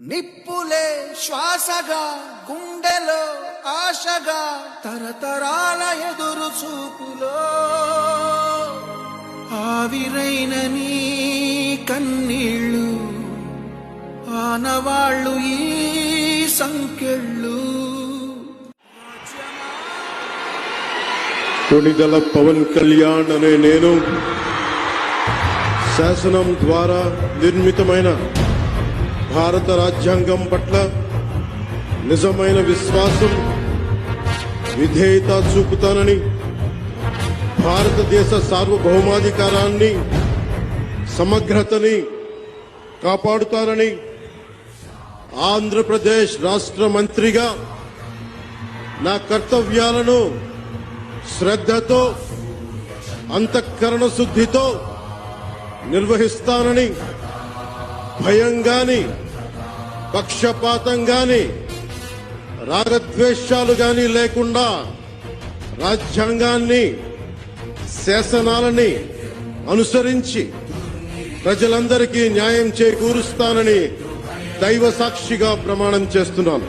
నిప్పులే శ్వాసగా గుండెలో ఆశగా తరతరాల ఎదురు చూపులో ఆవిరైన నీ కన్నీళ్ళు ఆనవాళ్ళు ఈ సంకెళ్ళు. కొణిదెల పవన్ కళ్యాణ్ అనే నేను శాసనం ద్వారా నిర్మితమైన భారత రాజ్యాంగం పట్ల నిజమైన విశ్వాసం విధేయత చూపుతానని, భారతదేశ సార్వభౌమాధికారాన్ని సమగ్రతని కాపాడుతానని, ఆంధ్రప్రదేశ్ రాష్ట్ర మంత్రిగా నా కర్తవ్యాలను శ్రద్ధతో అంతఃకరణ శుద్ధితో నిర్వహిస్తానని, భయం గాని పక్షపాతం గాని రాగద్వేషాలు గాని లేకుండా రాజ్యాంగాన్ని శాసనాలని అనుసరించి ప్రజలందరికీ న్యాయం చేకూరుస్తానని దైవ సాక్షిగా ప్రమాణం చేస్తున్నాను.